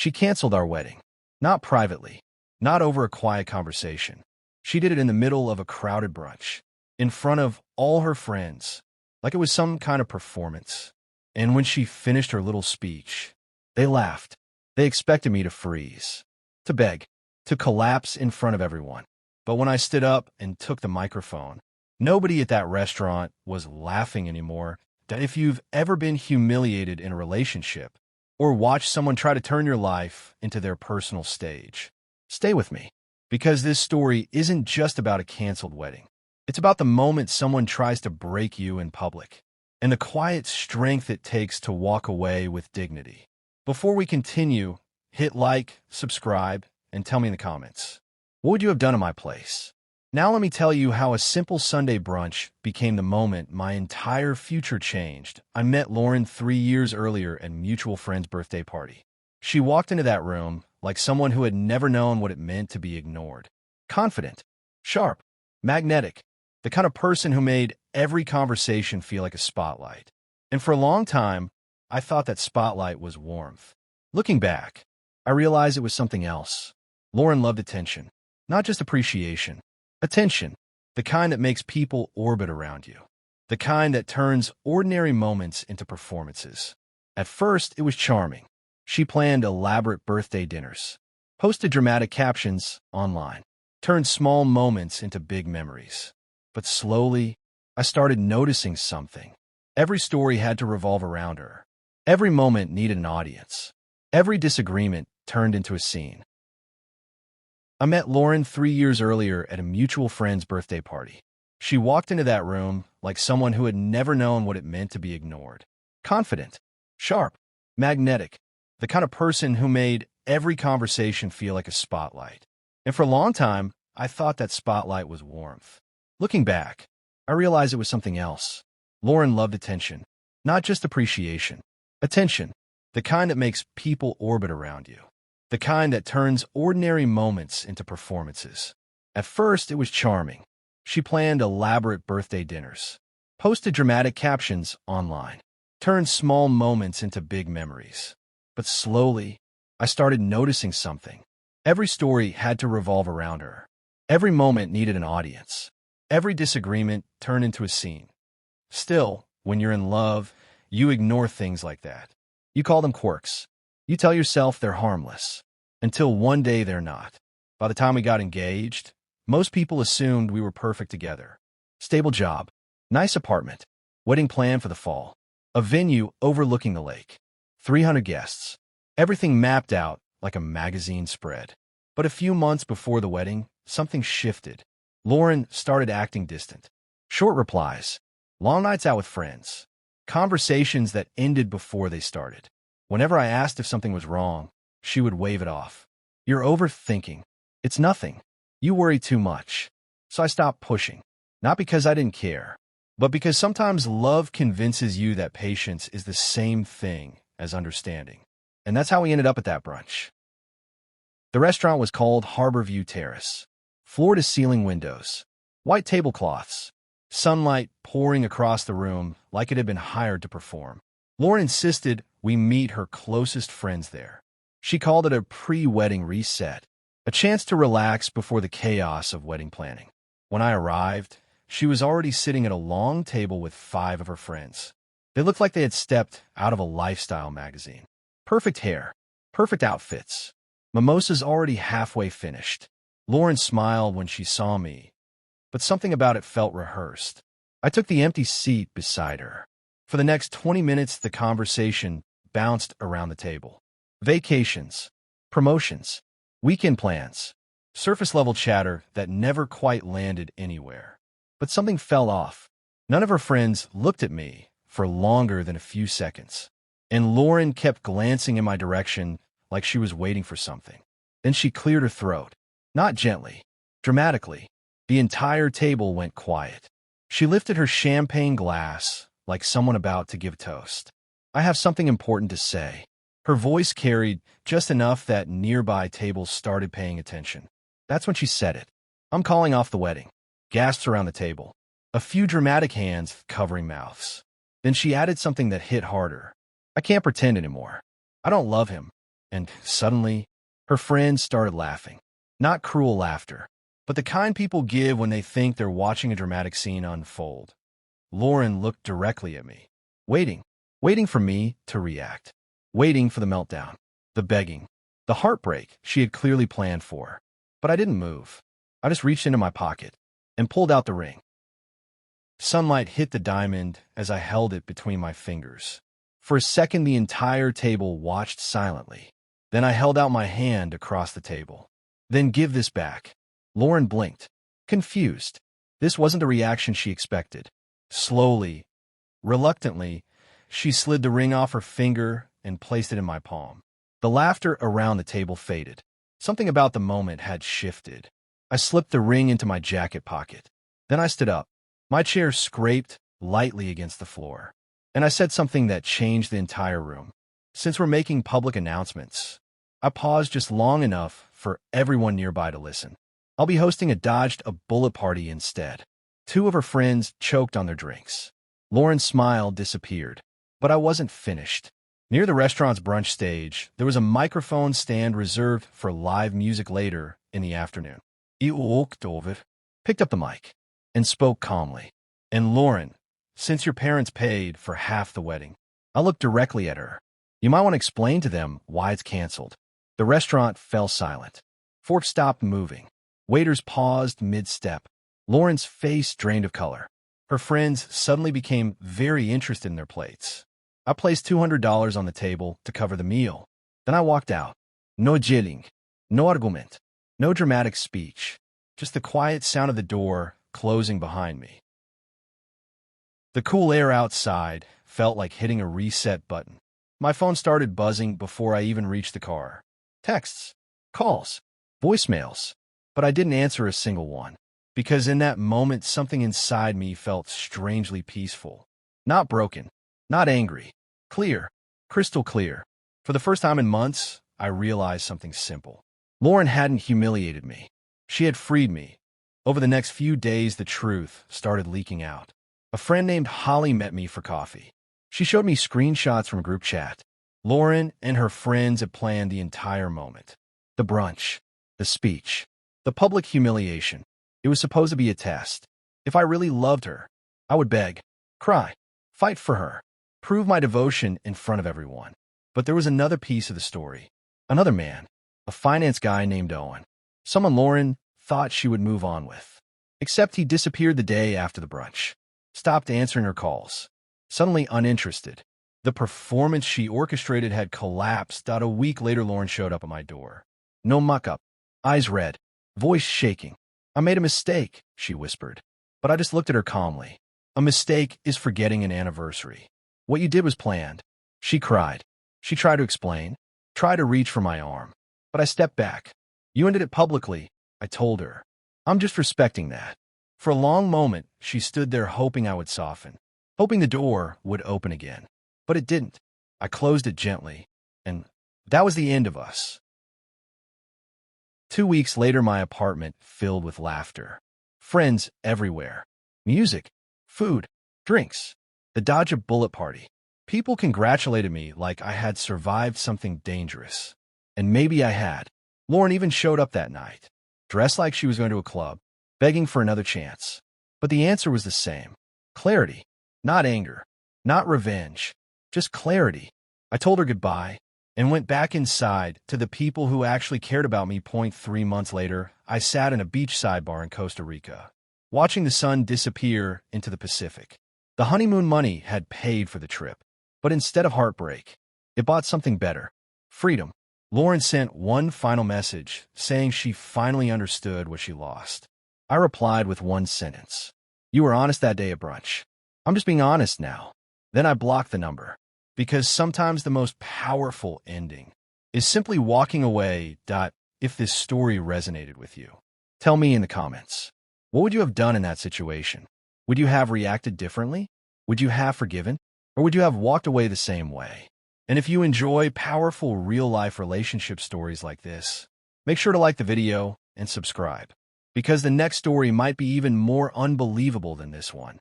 She canceled our wedding. Not privately. Not over a quiet conversation. She did it in the middle of a crowded brunch, in front of all her friends, like it was some kind of performance. And when she finished her little speech, they laughed. They expected me to freeze, to beg, to collapse in front of everyone. But when I stood up and took the microphone, nobody at that restaurant was laughing anymore. If you've ever been humiliated in a relationship, or watched someone try to turn your life into their personal stage, stay with me, because this story isn't just about a canceled wedding. It's about the moment someone tries to break you in public, and the quiet strength it takes to walk away with dignity. Before we continue, hit like, subscribe, and tell me in the comments, what would you have done in my place? Now let me tell you how a simple Sunday brunch became the moment my entire future changed. I met Lauren 3 years earlier at a mutual friend's birthday party. She walked into that room like someone who had never known what it meant to be ignored. Confident, sharp, magnetic, the kind of person who made every conversation feel like a spotlight. And for a long time, I thought that spotlight was warmth. Looking back, I realized it was something else. Lauren loved attention, not just appreciation. Attention, the kind that makes people orbit around you, the kind that turns ordinary moments into performances. At first, it was charming. She planned elaborate birthday dinners, posted dramatic captions online, turned small moments into big memories. But slowly, I started noticing something. Every story had to revolve around her. Every moment needed an audience. Every disagreement turned into a scene. I met Lauren 3 years earlier at a mutual friend's birthday party. She walked into that room like someone who had never known what it meant to be ignored. Confident, sharp, magnetic, the kind of person who made every conversation feel like a spotlight. And for a long time, I thought that spotlight was warmth. Looking back, I realized it was something else. Lauren loved attention, not just appreciation. Attention, the kind that makes people orbit around you, the kind that turns ordinary moments into performances. At first, it was charming. She planned elaborate birthday dinners, posted dramatic captions online, turned small moments into big memories. But slowly, I started noticing something. Every story had to revolve around her. Every moment needed an audience. Every disagreement turned into a scene. Still, when you're in love, you ignore things like that. You call them quirks. You tell yourself they're harmless, until one day they're not. By the time we got engaged, most people assumed we were perfect together. Stable job, nice apartment, wedding planned for the fall, a venue overlooking the lake, 300 guests, everything mapped out like a magazine spread. But a few months before the wedding, something shifted. Lauren started acting distant. Short replies, long nights out with friends, conversations that ended before they started. Whenever I asked if something was wrong, she would wave it off. You're overthinking. It's nothing. You worry too much. So I stopped pushing. Not because I didn't care, but because sometimes love convinces you that patience is the same thing as understanding. And that's how we ended up at that brunch. The restaurant was called Harborview Terrace. Floor-to-ceiling windows, white tablecloths, sunlight pouring across the room like it had been hired to perform. Lauren insisted we meet her closest friends there. She called it a pre-wedding reset, a chance to relax before the chaos of wedding planning. When I arrived, she was already sitting at a long table with 5 of her friends. They looked like they had stepped out of a lifestyle magazine. Perfect hair, perfect outfits, mimosas already halfway finished. Lauren smiled when she saw me, but something about it felt rehearsed. I took the empty seat beside her. For the next 20 minutes, the conversation bounced around the table. Vacations, promotions, weekend plans, surface-level chatter that never quite landed anywhere. But something fell off. None of her friends looked at me for longer than a few seconds, and Lauren kept glancing in my direction like she was waiting for something. Then she cleared her throat. Not gently, dramatically. The entire table went quiet. She lifted her champagne glass like someone about to give a toast. I have something important to say. Her voice carried just enough that nearby tables started paying attention. That's when she said it. I'm calling off the wedding. Gasps around the table. A few dramatic hands covering mouths. Then she added something that hit harder. I can't pretend anymore. I don't love him. And suddenly, her friends started laughing. Not cruel laughter, but the kind people give when they think they're watching a dramatic scene unfold. Lauren looked directly at me, waiting, waiting for me to react, waiting for the meltdown, the begging, the heartbreak she had clearly planned for. But I didn't move. I just reached into my pocket and pulled out the ring. Sunlight hit the diamond as I held it between my fingers. For a second, the entire table watched silently. Then I held out my hand across the table. Then give this back. Lauren blinked, confused. This wasn't the reaction she expected. Slowly, reluctantly, she slid the ring off her finger and placed it in my palm. The laughter around the table faded. Something about the moment had shifted. I slipped the ring into my jacket pocket. Then I stood up. My chair scraped lightly against the floor. And I said something that changed the entire room. Since we're making public announcements, I paused just long enough for everyone nearby to listen. I'll be hosting a dodged a bullet party instead. Two of her friends choked on their drinks. Lauren's smile disappeared, but I wasn't finished. Near the restaurant's brunch stage, there was a microphone stand reserved for live music later in the afternoon. I walked over, picked up the mic, and spoke calmly. And Lauren, since your parents paid for half the wedding, I looked directly at her. You might want to explain to them why it's canceled. The restaurant fell silent. Forks stopped moving. Waiters paused mid-step. Lauren's face drained of color. Her friends suddenly became very interested in their plates. I placed $200 on the table to cover the meal. Then I walked out. No jilling, no argument, no dramatic speech, just the quiet sound of the door closing behind me. The cool air outside felt like hitting a reset button. My phone started buzzing before I even reached the car. Texts, calls, voicemails, but I didn't answer a single one. Because in that moment, something inside me felt strangely peaceful. Not broken, not angry. Clear, crystal clear. For the first time in months, I realized something simple. Lauren hadn't humiliated me. She had freed me. Over the next few days, the truth started leaking out. A friend named Holly met me for coffee. She showed me screenshots from a group chat. Lauren and her friends had planned the entire moment. The brunch, the speech, the public humiliation. It was supposed to be a test. If I really loved her, I would beg, cry, fight for her, prove my devotion in front of everyone. But there was another piece of the story. Another man, a finance guy named Owen. Someone Lauren thought she would move on with. Except he disappeared the day after the brunch. Stopped answering her calls. Suddenly uninterested. The performance she orchestrated had collapsed. A week later, Lauren showed up at my door. No muck-up. Eyes red. Voice shaking. I made a mistake, she whispered. But I just looked at her calmly. A mistake is forgetting an anniversary. What you did was planned. She cried. She tried to explain. Tried to reach for my arm. But I stepped back. You ended it publicly, I told her. I'm just respecting that. For a long moment, she stood there hoping I would soften. Hoping the door would open again. But it didn't. I closed it gently. And that was the end of us. 2 weeks later, my apartment filled with laughter. Friends everywhere. Music, food, drinks. The dodge a bullet party. People congratulated me like I had survived something dangerous. And maybe I had. Lauren even showed up that night, dressed like she was going to a club, begging for another chance. But the answer was the same. Clarity. Not anger. Not revenge. Just clarity. I told her goodbye and went back inside to the people who actually cared about me. 3 months later, I sat in a beachside bar in Costa Rica, watching the sun disappear into the Pacific. The honeymoon money had paid for the trip, but instead of heartbreak, it bought something better. Freedom. Lauren sent one final message, saying she finally understood what she lost. I replied with one sentence. You were honest that day at brunch. I'm just being honest now. Then I blocked the number. Because sometimes the most powerful ending is simply walking away. If this story resonated with you, tell me in the comments. What would you have done in that situation? Would you have reacted differently? Would you have forgiven? Or would you have walked away the same way? And if you enjoy powerful real-life relationship stories like this, make sure to like the video and subscribe. Because the next story might be even more unbelievable than this one.